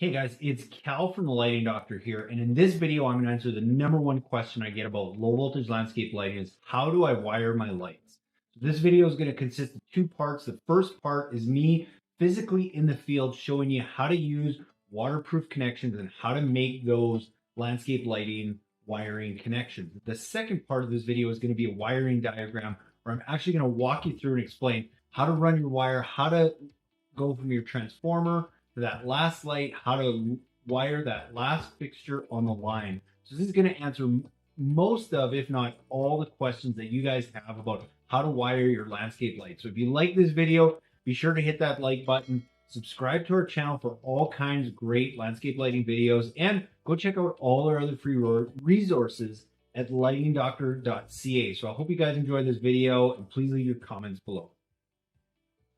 Hey guys, it's Cal from the Lighting Doctor here, and in this video, I'm going to answer the number one question I get about low voltage landscape lighting is how do I wire my lights? So this video is going to consist of two parts. The first part is me physically in the field showing you how to use waterproof connections and how to make those landscape lighting wiring connections. The second part of this video is going to be a wiring diagram where I'm actually going to walk you through and explain how to run your wire, how to go from your transformer to that last light, how to wire that last fixture on the line. So this is going to answer most of, if not all, the questions that you guys have about how to wire your landscape light. So if you like this video, be sure to hit that like button, subscribe to our channel for all kinds of great landscape lighting videos, and go check out all our other free resources at lightingdoctor.ca. So I hope you guys enjoyed this video, and please leave your comments below.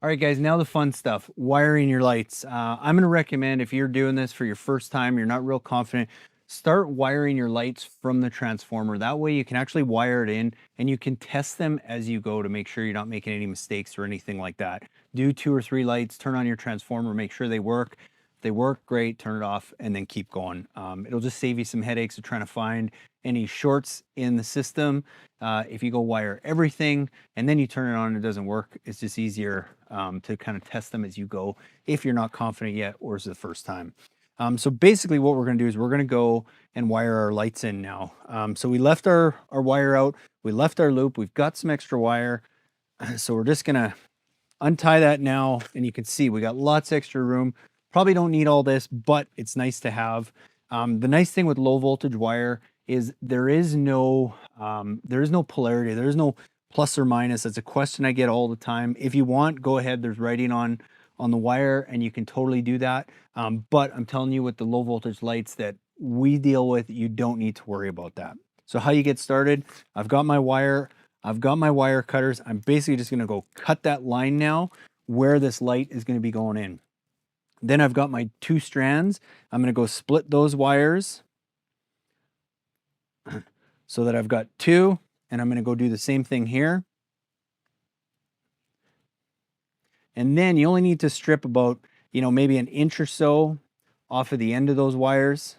All right, guys, now the fun stuff, wiring your lights. I'm going to recommend if you're doing this for your first time, you're not real confident, start wiring your lights from the transformer. That way you can actually wire it in and you can test them as you go to make sure you're not making any mistakes or anything like that. Do 2 or 3 lights, turn on your transformer, make sure they work. If they work, great, turn it off and then keep going. It'll just save you some headaches of trying to find any shorts in the system. If you go wire everything and then you turn it on and it doesn't work, it's just easier to kind of test them as you go if you're not confident yet or it's the first time. So basically what we're going to do is we're going to go and wire our lights in now. So we left our wire out, we left our loop, we've got some extra wire. So we're just going to untie that now, and you can see we got lots of extra room. Probably don't need all this, but it's nice to have. The nice thing with low voltage wire is there is no polarity. There is no plus or minus. It's a question I get all the time. If you want, go ahead. There's writing on the wire and you can totally do that. But I'm telling you, with the low voltage lights that we deal with, you don't need to worry about that. So how you get started, I've got my wire cutters. I'm basically just gonna go cut that line now where this light is gonna be going in. Then I've got my 2 strands. I'm gonna go split those wires so that I've got 2, and I'm gonna go do the same thing here. And then you only need to strip about, maybe an inch or so off of the end of those wires.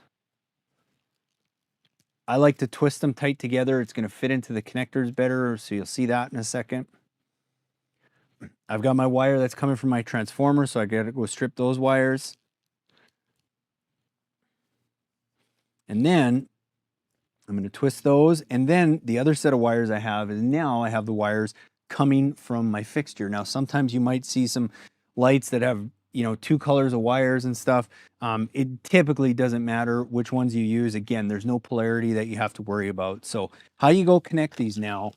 I like to twist them tight together. It's gonna fit into the connectors better, so you'll see that in a second. I've got my wire that's coming from my transformer, so I gotta go strip those wires. And then I'm going to twist those. And then the other set of wires I have is now I have the wires coming from my fixture. Now, sometimes you might see some lights that have, 2 colors of wires and stuff. It typically doesn't matter which ones you use. Again, there's no polarity that you have to worry about. So how you go connect these now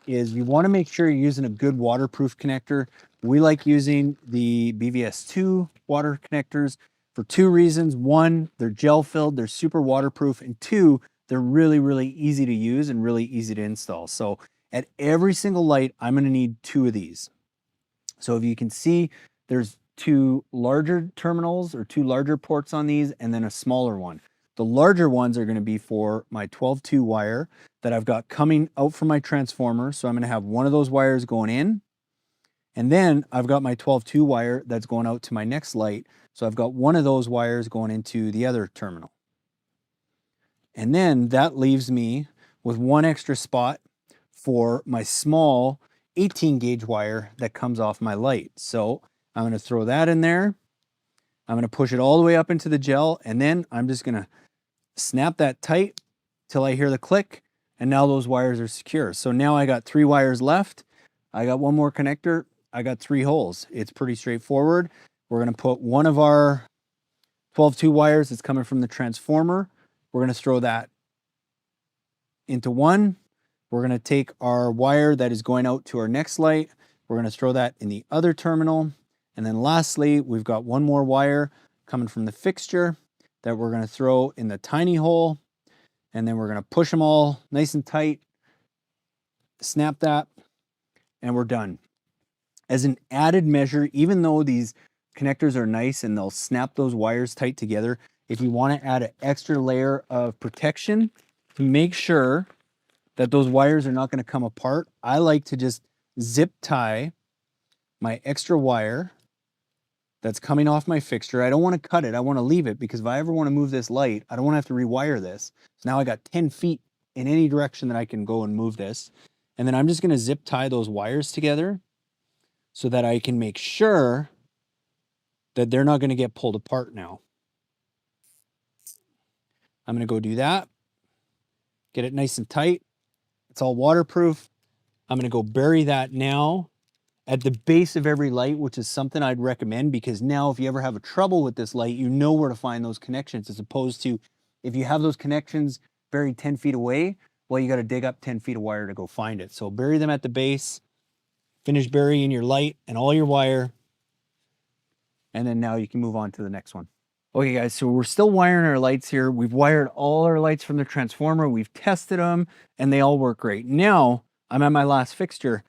is you want to make sure you're using a good waterproof connector. We like using the BVS2 water connectors for 2 reasons. 1, they're gel filled, they're super waterproof, and 2, they're really, really easy to use and really easy to install. So at every single light, I'm going to need 2 of these. So if you can see, there's 2 larger terminals or 2 larger ports on these and then a smaller one. The larger ones are going to be for my 12-2 wire that I've got coming out from my transformer. So I'm going to have one of those wires going in. And then I've got my 12-2 wire that's going out to my next light. So I've got one of those wires going into the other terminal. And then that leaves me with 1 extra spot for my small 18 gauge wire that comes off my light. So I'm going to throw that in there. I'm going to push it all the way up into the gel, and then I'm just going to snap that tight till I hear the click, and now those wires are secure. So now I got 3 wires left. I got 1 more connector. I got 3 holes. It's pretty straightforward. We're going to put one of our 12-2 wires that's coming from the transformer. We're going to throw that into one. We're going to take our wire that is going out to our next light. We're going to throw that in the other terminal. And then lastly, we've got 1 more wire coming from the fixture that we're going to throw in the tiny hole. And then we're going to push them all nice and tight, snap that, and we're done. As an added measure, even though these connectors are nice and they'll snap those wires tight together, if you want to add an extra layer of protection to make sure that those wires are not going to come apart, I like to just zip tie my extra wire that's coming off my fixture. I don't want to cut it. I want to leave it because if I ever want to move this light, I don't want to have to rewire this. So now I got 10 feet in any direction that I can go and move this. And then I'm just going to zip tie those wires together so that I can make sure that they're not going to get pulled apart now. I'm going to go do that. Get it nice and tight. It's all waterproof. I'm going to go bury that now at the base of every light, which is something I'd recommend because now if you ever have a trouble with this light, you know where to find those connections, as opposed to if you have those connections buried 10 feet away, well, you got to dig up 10 feet of wire to go find it. So bury them at the base, finish burying your light and all your wire, and then now you can move on to the next one. Okay guys, so we're still wiring our lights here. We've wired all our lights from the transformer. We've tested them and they all work great. Now I'm at my last fixture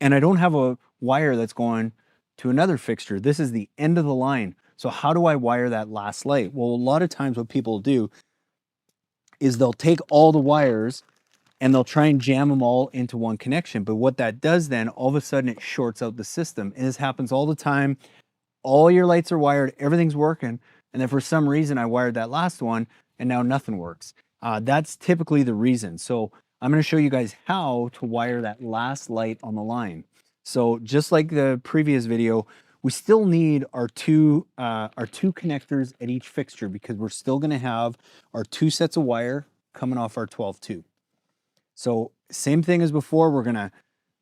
and I don't have a wire that's going to another fixture. This is the end of the line. So how do I wire that last light? Well, a lot of times what people do is they'll take all the wires and they'll try and jam them all into one connection. But what that does then, all of a sudden it shorts out the system. And this happens all the time. All your lights are wired, everything's working. And then for some reason I wired that last one and now nothing works. That's typically the reason. So I'm going to show you guys how to wire that last light on the line. So just like the previous video, we still need our two connectors at each fixture because we're still going to have our 2 sets of wire coming off our 12-2. So same thing as before, we're going to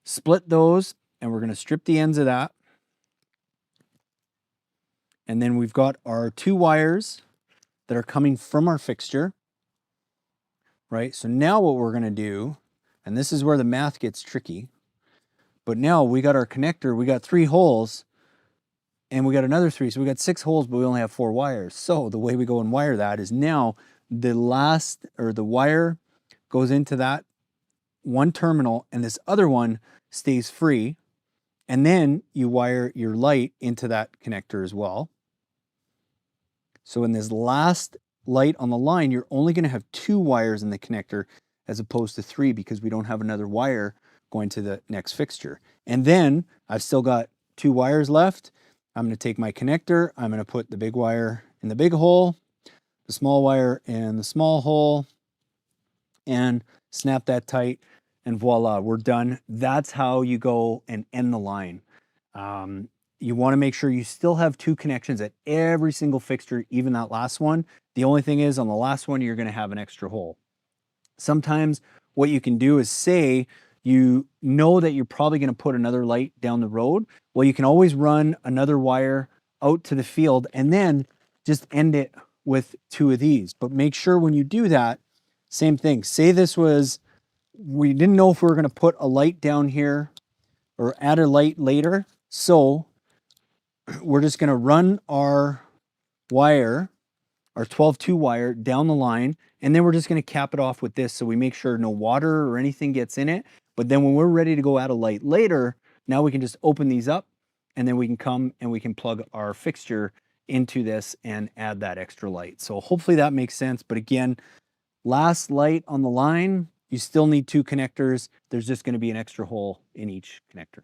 split those and we're going to strip the ends of that. And then we've got our 2 wires that are coming from our fixture, right? So now what we're going to do, and this is where the math gets tricky, but now we got our connector, we got 3 holes, and we got another 3. So we got 6 holes, but we only have 4 wires. So the way we go and wire that is now the wire goes into that one terminal and this other one stays free. And then you wire your light into that connector as well. So in this last light on the line, you're only going to have 2 wires in the connector as opposed to 3 because we don't have another wire going to the next fixture. And then I've still got 2 wires left. I'm going to take my connector. I'm going to put the big wire in the big hole, the small wire in the small hole, and snap that tight. And voila, we're done. That's how you go and end the line. You want to make sure you still have 2 connections at every single fixture, even that last one. The only thing is on the last one, you're going to have an extra hole. Sometimes what you can do is say you know that you're probably going to put another light down the road. Well, you can always run another wire out to the field and then just end it with 2 of these. But make sure when you do that, same thing. Say this was, we didn't know if we were going to put a light down here or add a light later. So we're just going to run our wire, our 12-2 wire down the line, and then we're just going to cap it off with this so we make sure no water or anything gets in it. But then when we're ready to go add a light later, now we can just open these up and then we can come and we can plug our fixture into this and add that extra light. So hopefully that makes sense. But again, last light on the line, you still need 2 connectors. There's just going to be an extra hole in each connector.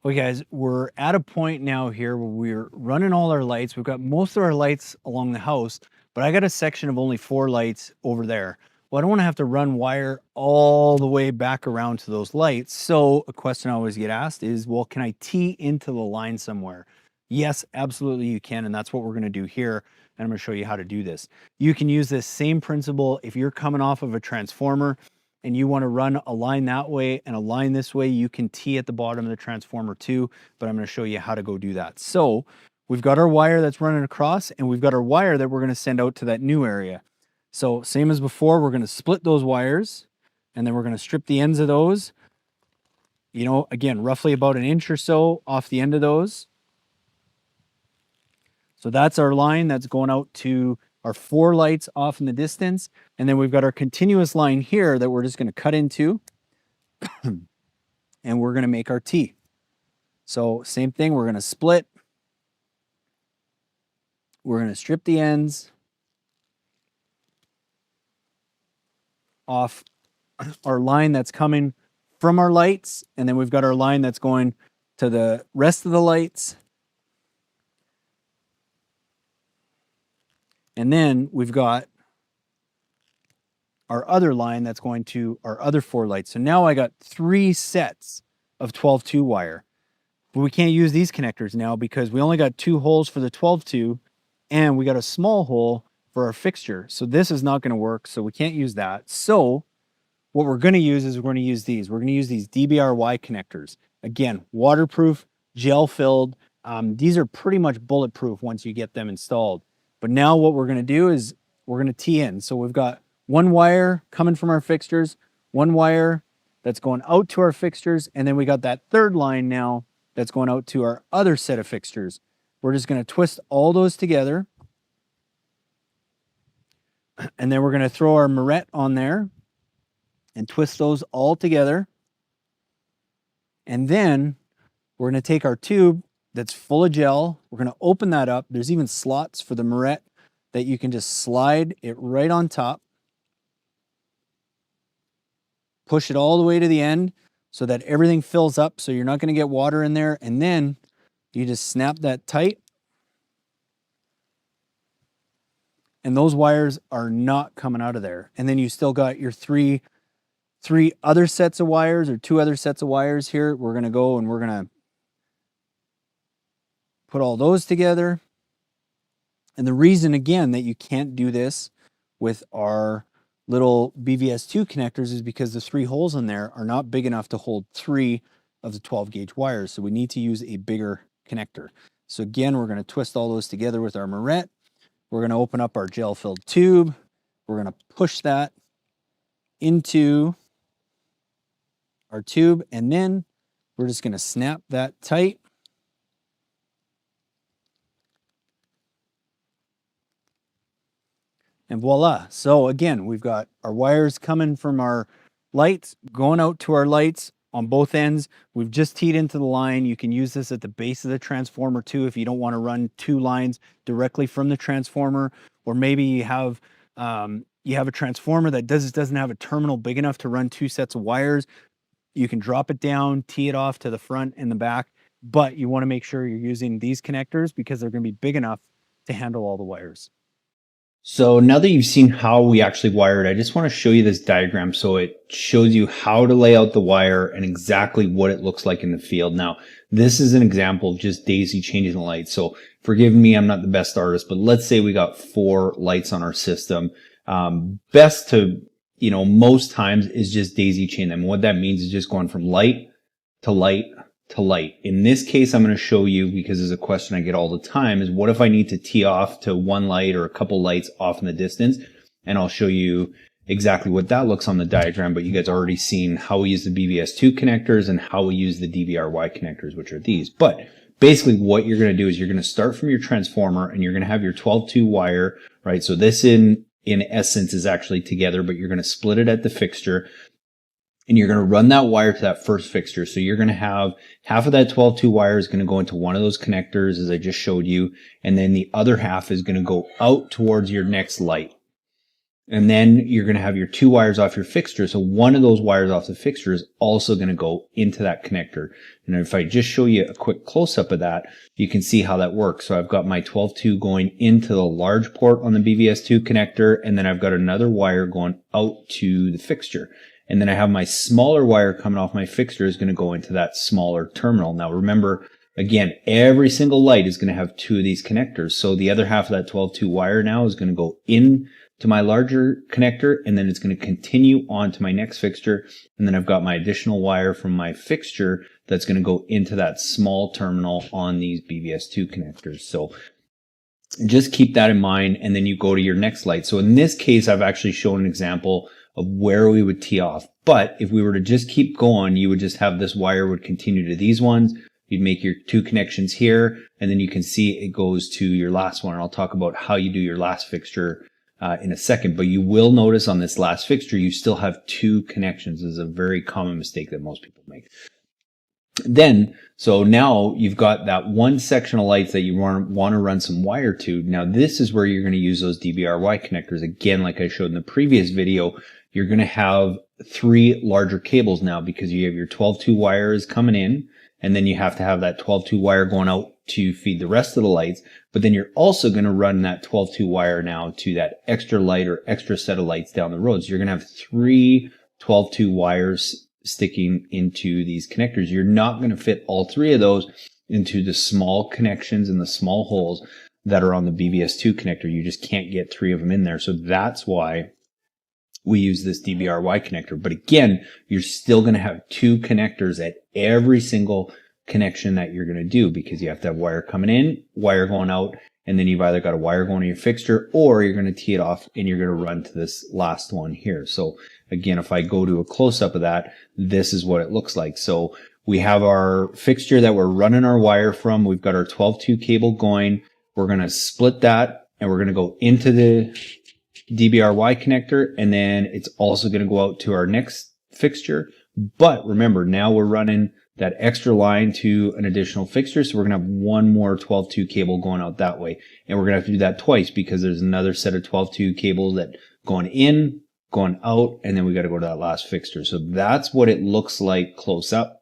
Okay guys, we're at a point now here where we're running all our lights. We've got most of our lights along the house, but I got a section of only 4 lights over there. Well, I don't want to have to run wire all the way back around to those lights. So a question I always get asked is, well, can I tee into the line somewhere? Yes, absolutely you can. And that's what we're going to do here. And I'm going to show you how to do this. You can use this same principle if you're coming off of a transformer and you want to run a line that way and a line this way, you can tee at the bottom of the transformer too, but I'm going to show you how to go do that. So we've got our wire that's running across and we've got our wire that we're going to send out to that new area. So same as before, we're going to split those wires and then we're going to strip the ends of those, you know, again, roughly about 1 inch or so off the end of those. So that's our line that's going out to our 4 lights off in the distance. And then we've got our continuous line here that we're just going to cut into and we're going to make our T. So same thing, we're going to split. We're going to strip the ends off our line that's coming from our lights. And then we've got our line that's going to the rest of the lights. And then we've got our other line that's going to our other 4 lights. So now I got 3 sets of 12-2 wire. But we can't use these connectors now because we only got 2 holes for the 12-2 and we got a small hole for our fixture. So this is not going to work. So we can't use that. So what we're going to use is we're going to use these. We're going to use these DBRY connectors. Again, waterproof, gel filled. These are pretty much bulletproof once you get them installed. But now what we're going to do is we're going to tee in. So we've got 1 wire coming from our fixtures, 1 wire that's going out to our fixtures, and then we got that 3rd line now that's going out to our other set of fixtures. We're just going to twist all those together. And then we're going to throw our Moretz on there and twist those all together. And then we're going to take our tube that's full of gel. We're going to open that up. There's even slots for the Moretz that you can just slide it right on top. Push it all the way to the end so that everything fills up so you're not going to get water in there. And then you just snap that tight. And those wires are not coming out of there. And then you still got your three other sets of wires or 2 other sets of wires here. We're going to go and we're going to put all those together. And the reason, again, that you can't do this with our little BVS2 connectors is because the 3 holes in there are not big enough to hold 3 of the 12 gauge wires. So we need to use a bigger connector. So again, we're going to twist all those together with our Moretz. We're going to open up our gel filled tube. We're going to push that into our tube, and then we're just going to snap that tight. And voila. So again, we've got our wires coming from our lights, going out to our lights on both ends. We've just teed into the line. You can use this at the base of the transformer too if you don't want to run 2 lines directly from the transformer, or maybe you have a transformer that doesn't have a terminal big enough to run 2 sets of wires. You can drop it down, tee it off to the front and the back, but you want to make sure you're using these connectors because they're going to be big enough to handle all the wires. So now that you've seen how we actually wire it, I just want to show you this diagram so it shows you how to lay out the wire and exactly what it looks like in the field. Now, this is an example of just daisy chaining the lights. So forgive me, I'm not the best artist, but let's say we got 4 lights on our system. Best to, most times is just daisy chain them. What that means is just going from light to light to light. In this case, I'm going to show you, because there's a question I get all the time, is what if I need to tee off to 1 light or a couple lights off in the distance? And I'll show you exactly what that looks on the diagram, but you guys already seen how we use the BVS2 connectors and how we use the DBRY connectors, which are these. But basically what you're going to do is you're going to start from your transformer and you're going to have your 12-2 wire, right? So this in essence is actually together, but you're going to split it at the fixture. And you're going to run that wire to that first fixture. So you're going to have half of that 12-2 wire is going to go into one of those connectors, as I just showed you. And then the other half is going to go out towards your next light. And then you're going to have your 2 wires off your fixture. So one of those wires off the fixture is also going to go into that connector. And if I just show you a quick close-up of that, you can see how that works. So I've got my 12-2 going into the large port on the BVS2 connector, and then I've got another wire going out to the fixture. And then I have my smaller wire coming off my fixture is going to go into that smaller terminal. Now remember, again, every single light is going to have 2 of these connectors. So the other half of that 12-2 wire now is going to go in to my larger connector, and then it's going to continue on to my next fixture. And then I've got my additional wire from my fixture that's going to go into that small terminal on these BVS2 connectors. So just keep that in mind, and then you go to your next light. So in this case, I've actually shown an example of where we would tee off. But if we were to just keep going, you would just have this wire would continue to these ones. You'd make your 2 connections here, and then you can see it goes to your last one. And I'll talk about how you do your last fixture in a second. But you will notice on this last fixture, you still have 2 connections. This is a very common mistake that most people make. Then, so now you've got that one section of lights that you want to run some wire to. Now this is where you're going to use those DBRY connectors. Again, like I showed in the previous video, you're going to have 3 larger cables now because you have your 12-2 wires coming in, and then you have to have that 12-2 wire going out to feed the rest of the lights, but then you're also going to run that 12-2 wire now to that extra light or extra set of lights down the road. So you're going to have 3 12-2 wires sticking into these connectors. You're not going to fit all 3 of those into the small connections and the small holes that are on the BVS2 connector. You just can't get 3 of them in there. So that's why we use this DBRY connector. But again, you're still going to have 2 connectors at every single connection that you're going to do, because you have to have wire coming in, wire going out, and then you've either got a wire going to your fixture, or you're going to tee it off and you're going to run to this last one here. So again, if I go to a close-up of that, this is what it looks like. So we have our fixture that we're running our wire from. We've got our 12-2 cable going. We're going to split that, and we're going to go into the DBRY connector, and then it's also going to go out to our next fixture. But remember, now we're running that extra line to an additional fixture, so we're going to have one more 12-2 cable going out that way, and we're going to have to do that twice because there's another set of 12-2 cables that going in, going out, and then we got to go to that last fixture. So that's what it looks like close up.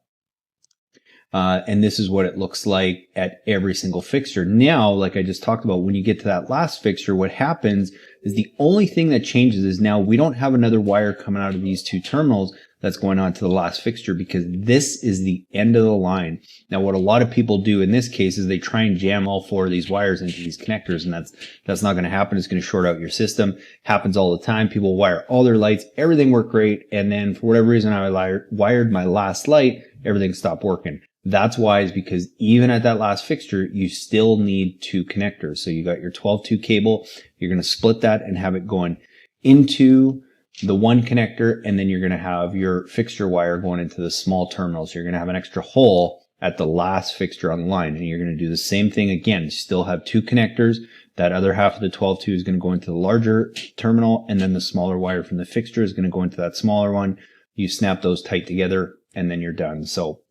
And this is what it looks like at every single fixture. Now, like I just talked about, when you get to that last fixture, what happens is the only thing that changes is now we don't have another wire coming out of these 2 terminals that's going on to the last fixture, because this is the end of the line. Now, what a lot of people do in this case is they try and jam all 4 of these wires into these connectors, and that's not going to happen. It's going to short out your system. Happens all the time. People wire all their lights, everything worked great, and then for whatever reason I wired my last light, everything stopped working. That's why, is because even at that last fixture, you still need 2 connectors. So you got your 12-2 cable, you're going to split that and have it going into the one connector, and then you're going to have your fixture wire going into the small terminals. You're going to have an extra hole at the last fixture on the line, and you're going to do the same thing again. You still have 2 connectors. That other half of the 12-2 is going to go into the larger terminal, and then the smaller wire from the fixture is going to go into that smaller one. You snap those tight together, and then you're done. So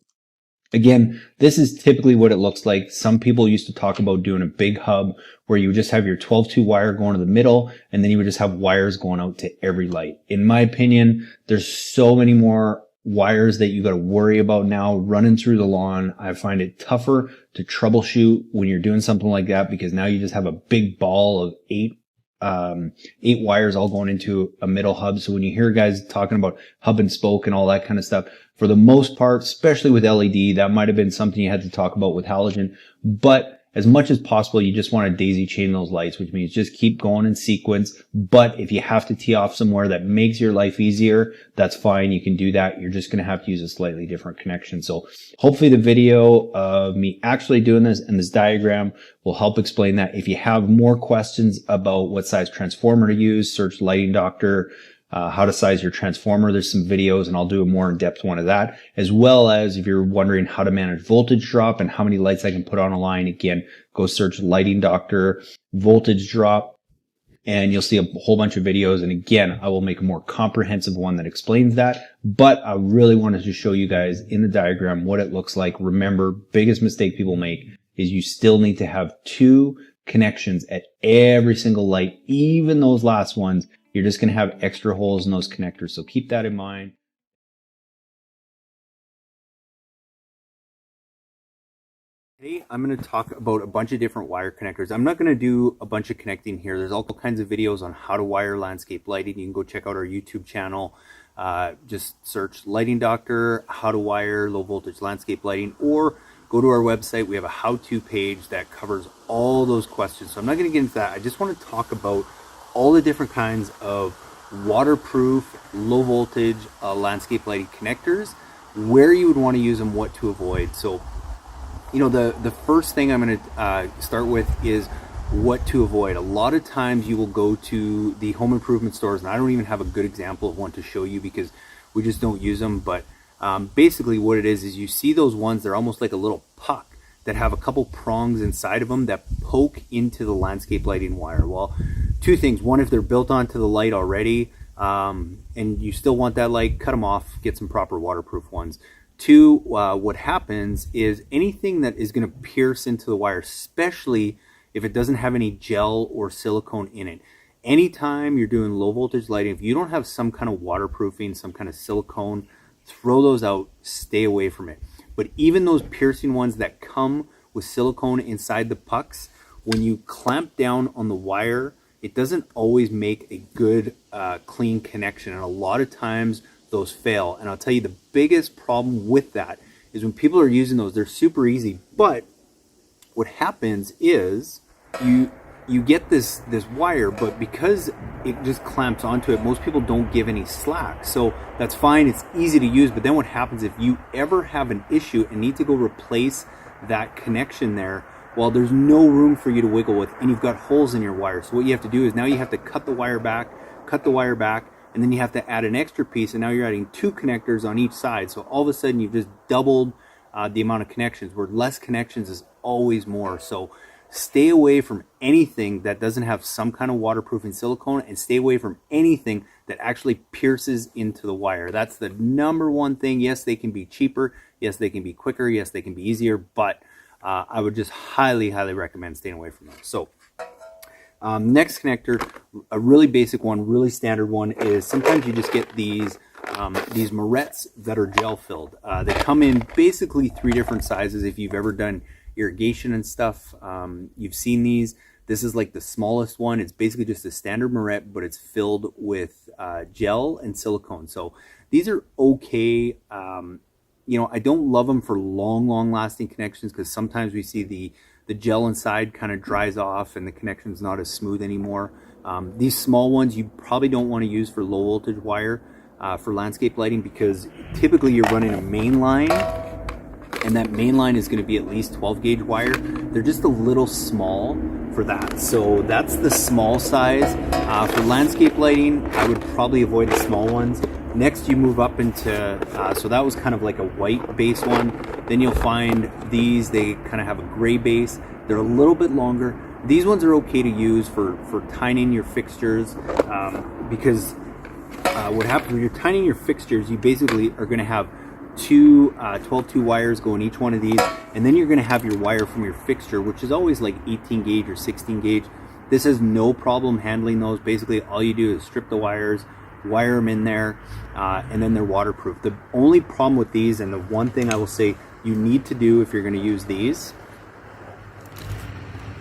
again, this is typically what it looks like. Some people used to talk about doing a big hub where you would just have your 12-2 wire going to the middle, and then you would just have wires going out to every light. In my opinion, there's so many more wires that you got to worry about now running through the lawn. I find it tougher to troubleshoot when you're doing something like that, because now you just have a big ball of 8 wires all going into a middle hub. So when you hear guys talking about hub and spoke and all that kind of stuff, for the most part, especially with LED, that might have been something you had to talk about with halogen. But as much as possible, you just want to daisy chain those lights, which means just keep going in sequence. But if you have to tee off somewhere that makes your life easier, that's fine. You can do that. You're just going to have to use a slightly different connection. So hopefully the video of me actually doing this and this diagram will help explain that. If you have more questions about what size transformer to use, search Lighting Doctor. How to size your transformer. There's some videos, and I'll do a more in-depth one of that, as well as if you're wondering how to manage voltage drop and how many lights I can put on a line. Again, go search Lighting Doctor voltage drop, and you'll see a whole bunch of videos. And again, I will make a more comprehensive one that explains that, but I really wanted to show you guys in the diagram what it looks like. Remember, biggest mistake people make is you still need to have 2 connections at every single light, even those last ones. You're just going to have extra holes in those connectors. So keep that in mind. Today, I'm going to talk about a bunch of different wire connectors. I'm not going to do a bunch of connecting here. There's all kinds of videos on how to wire landscape lighting. You can go check out our YouTube channel. Just search Lighting Doctor, how to wire low voltage landscape lighting, or go to our website. We have a how-to page that covers all those questions. So I'm not going to get into that. I just want to talk about all the different kinds of waterproof, low voltage landscape lighting connectors, where you would want to use them, what to avoid. So, you know, the first thing I'm going to start with is what to avoid. A lot of times you will go to the home improvement stores, and I don't even have a good example of one to show you because we just don't use them. But basically what it is you see those ones, they're almost like a little puck that have a couple prongs inside of them that poke into the landscape lighting wire. Well, 2 things. One, if they're built onto the light already, and you still want that light, cut them off, get some proper waterproof ones. 2, what happens is anything that is going to pierce into the wire, especially if it doesn't have any gel or silicone in it. Anytime you're doing low voltage lighting, if you don't have some kind of waterproofing, some kind of silicone, throw those out, stay away from it. But even those piercing ones that come with silicone inside the pucks, when you clamp down on the wire, it doesn't always make a good clean connection, and a lot of times those fail. And I'll tell you, the biggest problem with that is when people are using those, they're super easy, but what happens is you get this wire, but because it just clamps onto it, most people don't give any slack. So that's fine, it's easy to use, but then what happens if you ever have an issue and need to go replace that connection there, well, there's no room for you to wiggle with, and you've got holes in your wire. So what you have to do is now you have to cut the wire back, and then you have to add an extra piece, and now you're adding 2 connectors on each side. So all of a sudden you've just doubled the amount of connections, where less connections is always more. So stay away from anything that doesn't have some kind of waterproofing silicone, and stay away from anything that actually pierces into the wire. That's the number one thing. Yes, they can be cheaper. Yes, they can be quicker. Yes, they can be easier, but I would just highly recommend staying away from them. So next connector, a really basic one, really standard one, is sometimes you just get these Moretz that are gel filled. They come in basically 3 different sizes. If you've ever done irrigation and stuff, you've seen these. This is like the smallest one. It's basically just a standard Moretz, but it's filled with gel and silicone. So these are okay. You know, I don't love them for long lasting connections, because sometimes we see the gel inside kind of dries off and the connection's not as smooth anymore. These small ones you probably don't want to use for low voltage wire for landscape lighting, because typically you're running a main line, and that main line is going to be at least 12 gauge wire. They're just a little small for that. So that's the small size. For landscape lighting, I would probably avoid the small ones. Next you move up into, so that was kind of like a white base one. Then you'll find these, they kind of have a gray base. They're a little bit longer. These ones are okay to use for tying in your fixtures, because what happens when you're tying in your fixtures, you basically are going to have 2 12-2 wires go in each one of these, and then you're going to have your wire from your fixture, which is always like 18 gauge or 16 gauge. This has no problem handling those. Basically all you do is strip the wires, wire them in there, and then they're waterproof. The only problem with these, and the one thing I will say you need to do if you're going to use these,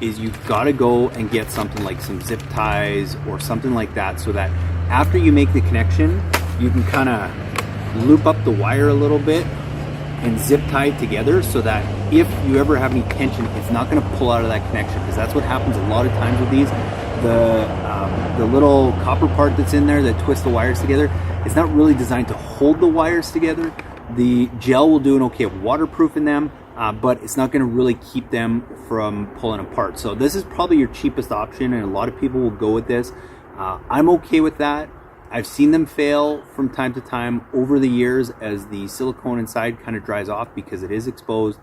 is you've got to go and get something like some zip ties or something like that, so that after you make the connection, you can kind of loop up the wire a little bit and zip tie it together, so that if you ever have any tension, it's not going to pull out of that connection, because that's what happens a lot of times with these. The little copper part that's in there that twists the wires together, it's not really designed to hold the wires together. The gel will do an okay of waterproofing them, but it's not going to really keep them from pulling apart. So this is probably your cheapest option, and a lot of people will go with this. I'm okay with that. I've seen them fail from time to time over the years as the silicone inside kind of dries off because it is exposed.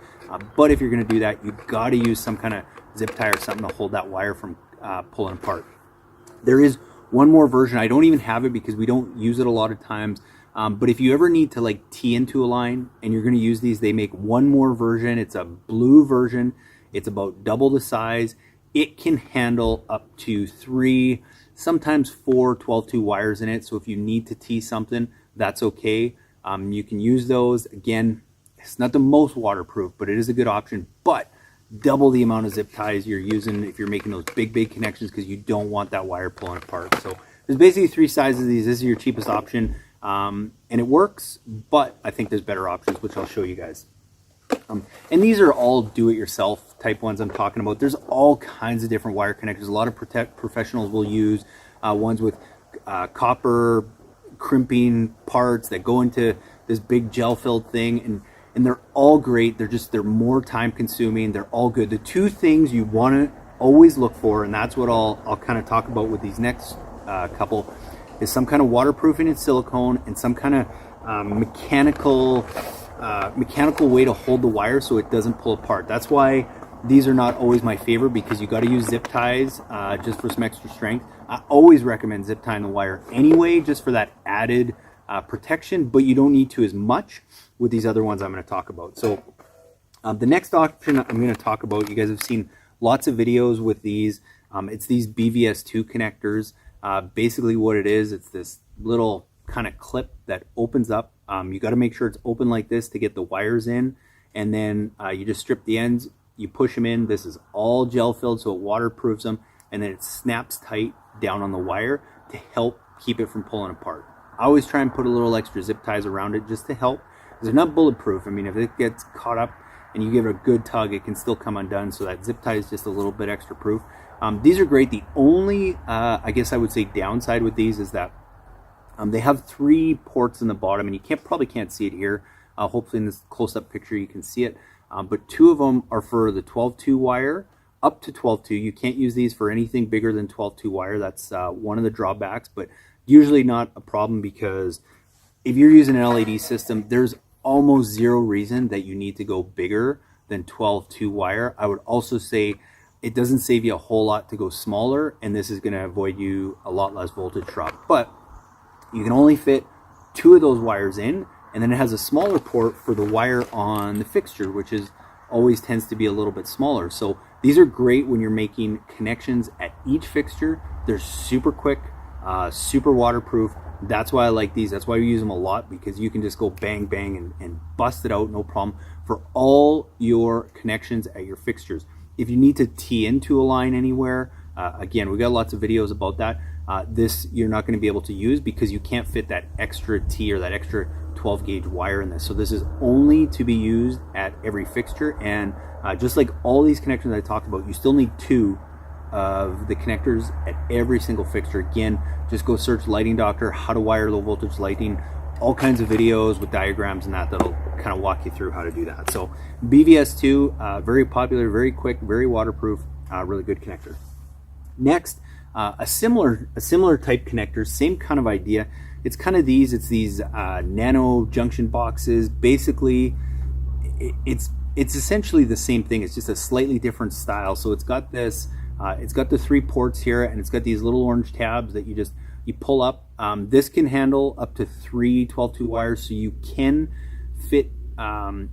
But if you're going to do that, you've got to use some kind of zip tie or something to hold that wire from pulling apart. There is one more version. I don't even have it because we don't use it a lot of times. But if you ever need to like tee into a line and you're going to use these, they make one more version. It's a blue version. It's about double the size. It can handle up to 3, sometimes 4 12-2 wires in it. So if you need to tee something, that's okay. You can use those. Again, it's not the most waterproof, but it is a good option. But double the amount of zip ties you're using if you're making those big connections, because you don't want that wire pulling apart. So there's basically 3 sizes of these. This is your cheapest option, and it works, but I think there's better options, which I'll show you guys. And these are all do-it-yourself type ones I'm talking about. There's all kinds of different wire connectors. A lot of professionals will use ones with copper crimping parts that go into this big gel-filled thing, and they're all great. They're more time consuming. They're all good. The 2 things you want to always look for, and that's what I'll kind of talk about with these next couple, is some kind of waterproofing in silicone and some kind of mechanical way to hold the wire so it doesn't pull apart. That's why these are not always my favorite, because you got to use zip ties just for some extra strength. I always recommend zip tying the wire anyway, just for that added protection, but you don't need to as much with these other ones I'm going to talk about. So the next option I'm going to talk about, you guys have seen lots of videos with these. It's these BVS2 connectors. Basically what it is, it's this little kind of clip that opens up. You got to make sure it's open like this to get the wires in, and then you just strip the ends, you push them in. This is all gel filled, so it waterproofs them, and then it snaps tight down on the wire to help keep it from pulling apart. I always try and put a little extra zip ties around it just to help. They're not bulletproof. I mean, if it gets caught up and you give it a good tug, it can still come undone. So that zip tie is just a little bit extra proof. These are great. The only, I guess I would say, downside with these is that they have 3 ports in the bottom, and you probably can't see it here. Hopefully in this close-up picture you can see it. But 2 of them are for the 12-2 wire, up to 12-2. You can't use these for anything bigger than 12-2 wire. That's one of the drawbacks, but usually not a problem, because if you're using an LED system, there's almost zero reason that you need to go bigger than 12-2 wire. I would also say it doesn't save you a whole lot to go smaller, and this is going to avoid you a lot less voltage drop. But you can only fit 2 of those wires in, and then it has a smaller port for the wire on the fixture, which is always tends to be a little bit smaller. So these are great when you're making connections at each fixture. They're super quick, super waterproof. That's why I like these. That's why we use them a lot, because you can just go bang, bang, and bust it out, no problem, for all your connections at your fixtures. If you need to tee into a line anywhere, again, we got lots of videos about that. This you're not going to be able to use because you can't fit that extra T or that extra 12 gauge wire in this. So this is only to be used at every fixture. And just like all these connectors I talked about, you still need 2 of the connectors at every single fixture. Again, just go search Lighting Doctor, how to wire low voltage lighting, all kinds of videos with diagrams and that'll kind of walk you through how to do that. So BVS2, very popular, very quick, very waterproof, really good connector. Next, a similar type connector, same kind of idea. It's kind of these Nano Junction boxes. Basically, it's essentially the same thing. It's just a slightly different style. So it's got this, it's got the 3 ports here, and it's got these little orange tabs that you pull up. This can handle up to 3 12-2 wires, so you can fit,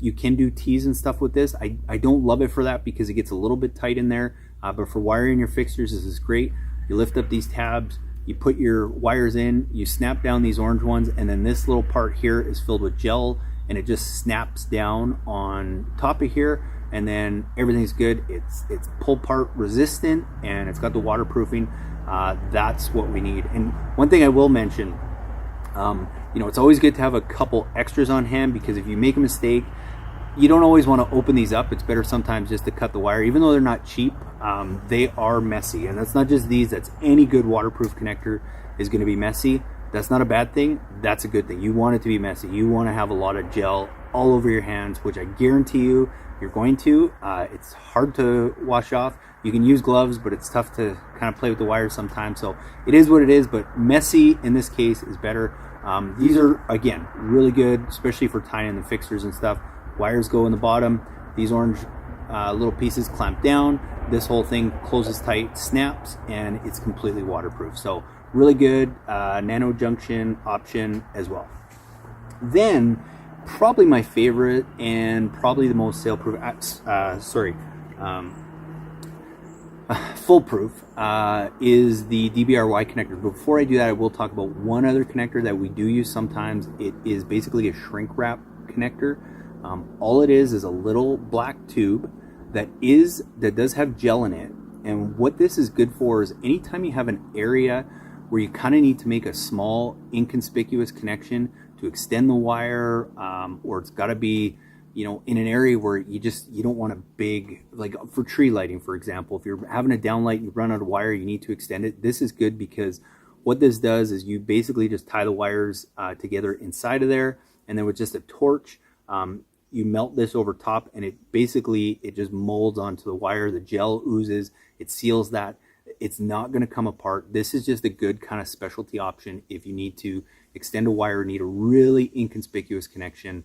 you can do T's and stuff with this. I don't love it for that because it gets a little bit tight in there, but for wiring your fixtures, this is great. You lift up these tabs, you put your wires in, you snap down these orange ones, and then this little part here is filled with gel, and it just snaps down on top of here, and then everything's good. It's pull part resistant, and it's got the waterproofing. That's what we need. And one thing I will mention, you know, it's always good to have a couple extras on hand, because if you make a mistake, you don't always want to open these up. It's better sometimes just to cut the wire. Even though they're not cheap, they are messy. And that's not just these, that's any good waterproof connector is going to be messy. That's not a bad thing. That's a good thing. You want it to be messy. You want to have a lot of gel all over your hands, which I guarantee you you're going to. It's hard to wash off. You can use gloves, but it's tough to kind of play with the wires sometimes. So it is what it is, but messy in this case is better. These are, again, really good, especially for tying in the fixtures and stuff. Wires go in the bottom. These orange little pieces clamp down. This whole thing closes tight, snaps, and it's completely waterproof. So really good Nano Junction option as well. Then probably my favorite and probably the most foolproof is the DBRY connector. Before I do that, I will talk about one other connector that we do use sometimes. It is basically a shrink wrap connector. All it is a little black tube that does have gel in it. And what this is good for is anytime you have an area where you kind of need to make a small inconspicuous connection to extend the wire, or it's got to be, you know, in an area where you don't want a big, like for tree lighting, for example. If you're having a downlight and you run out of wire, you need to extend it. This is good because what this does is you basically just tie the wires together inside of there, and then with just a torch, you melt this over top, and it just molds onto the wire. The gel oozes, it seals that. It's not going to come apart. This is just a good kind of specialty option if you need to extend a wire, need a really inconspicuous connection.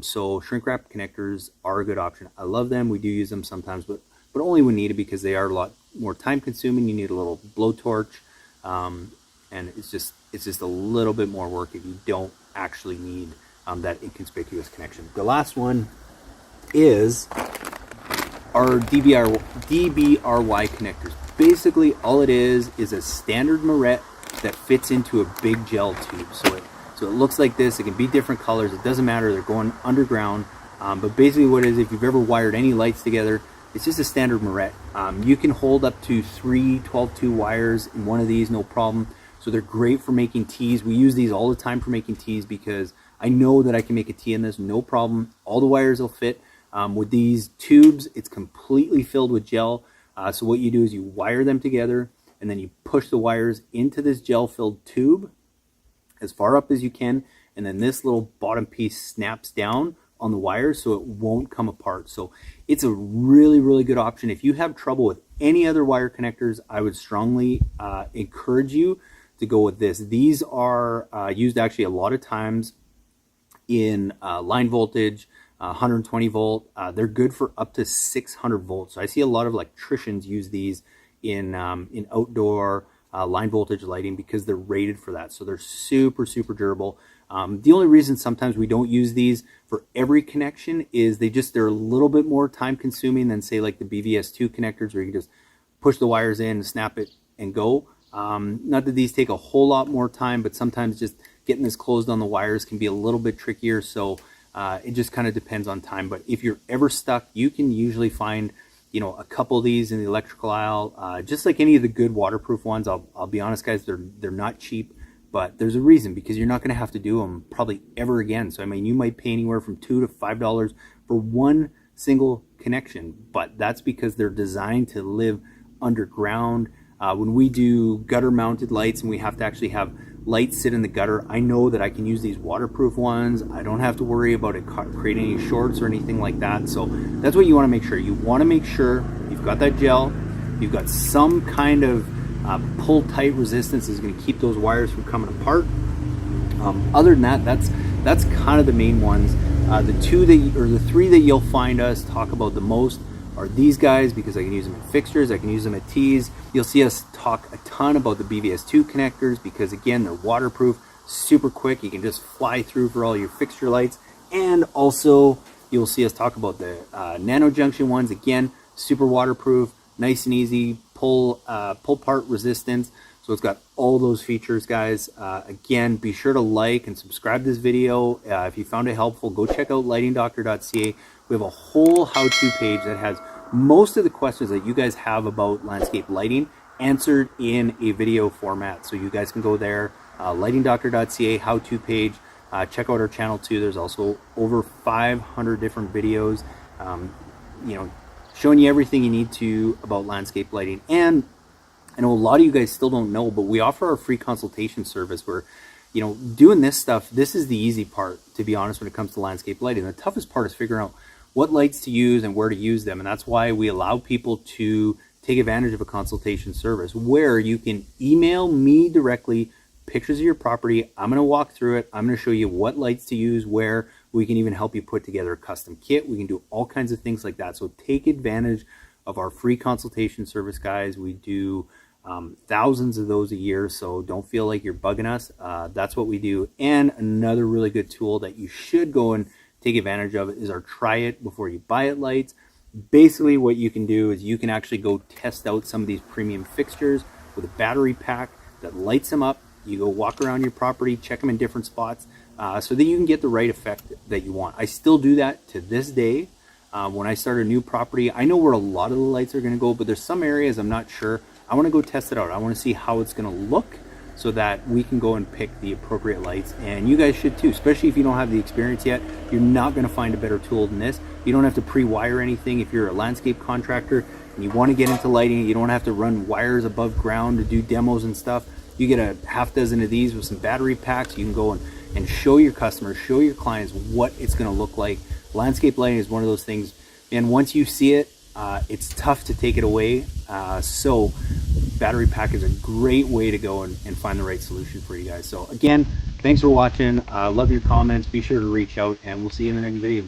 So shrink wrap connectors are a good option. I love them. We do use them sometimes, but only when needed, because they are a lot more time consuming. You need a little blowtorch, and it's just a little bit more work if you don't actually need that inconspicuous connection. The last one is our DBRY connectors. Basically, all it is a standard Moretz that fits into a big gel tube. So it looks like this. It can be different colors. It doesn't matter. They're going underground. But basically what it is, if you've ever wired any lights together, It's just a standard Moretz. You can hold up to 3 12-2 wires in one of these, no problem. So they're great for making tees. We use these all the time for making tees because I know that I can make a tee in this, no problem. All the wires will fit. With these tubes, it's completely filled with gel. So what you do is you wire them together and then you push the wires into this gel-filled tube as far up as you can, and then this little bottom piece snaps down on the wires so it won't come apart. So it's a really, really good option. If you have trouble with any other wire connectors, I would strongly encourage you to go with this. These are used actually a lot of times in line voltage, 120 volt. They're good for up to 600 volts. So I see a lot of electricians use these in outdoor line voltage lighting because they're rated for that. So they're super, super durable. The only reason sometimes we don't use these for every connection is they're a little bit more time consuming than say like the BVS2 connectors where you can just push the wires in, snap it and go. Not that these take a whole lot more time, but sometimes just getting this closed on the wires can be a little bit trickier. So it just kind of depends on time. But if you're ever stuck, you can usually find, you know, a couple of these in the electrical aisle, just like any of the good waterproof ones. I'll be honest, guys, they're not cheap, but there's a reason, because you're not going to have to do them probably ever again. So I mean, you might pay anywhere from $2 to $5 for one single connection, but that's because they're designed to live underground. When we do gutter mounted lights and we have to actually have lights sit in the gutter, I know that I can use these waterproof ones. I don't have to worry about it creating any shorts or anything like that. So that's what you want to make sure. You want to make sure you've got that gel, you've got some kind of pull tight resistance is going to keep those wires from coming apart. Other than that, that's kind of the main ones. The three that you'll find us talk about the most are these guys, because I can use them in fixtures, I can use them at tees. You'll see us talk a ton about the BVS2 connectors because again, they're waterproof, super quick. You can just fly through for all your fixture lights. And also you'll see us talk about the Nano Junction ones. Again, super waterproof, nice and easy, pull part resistance. So it's got all those features, guys. Again, be sure to like and subscribe to this video. If you found it helpful, go check out lightingdoctor.ca. We have a whole how-to page that has most of the questions that you guys have about landscape lighting answered in a video format. So you guys can go there, lightingdoctor.ca, how-to page. Check out our channel too. There's also over 500 different videos, you know, showing you everything you need to about landscape lighting. And I know a lot of you guys still don't know, but we offer our free consultation service where, you know, doing this stuff, this is the easy part, to be honest, when it comes to landscape lighting. The toughest part is figuring out what lights to use and where to use them. And that's why we allow people to take advantage of a consultation service where you can email me directly pictures of your property. I'm going to walk through it. I'm going to show you what lights to use, where. We can even help you put together a custom kit. We can do all kinds of things like that. So take advantage of our free consultation service, guys. We do thousands of those a year, so don't feel like you're bugging us. That's what we do. And another really good tool that you should go and take advantage of is our try it before you buy it lights. Basically what you can do is you can actually go test out some of these premium fixtures with a battery pack that lights them up. You go walk around your property, check them in different spots, so that you can get the right effect that you want. I still do that to this day. When I start a new property, I know where a lot of the lights are going to go, but there's some areas I'm not sure. I want to go test it out. I want to see how it's going to look so that we can go and pick the appropriate lights. And you guys should too, especially if you don't have the experience yet. You're not going to find a better tool than this. You don't have to pre-wire anything. If you're a landscape contractor and you want to get into lighting, you don't have to run wires above ground to do demos and stuff. You get a half dozen of these with some battery packs. You can go and show your customers, show your clients what it's going to look like. Landscape lighting is one of those things, and once you see it, it's tough to take it away. So battery pack is a great way to go and find the right solution for you guys. So again, thanks for watching. Love your comments. Be sure to reach out, and we'll see you in the next video.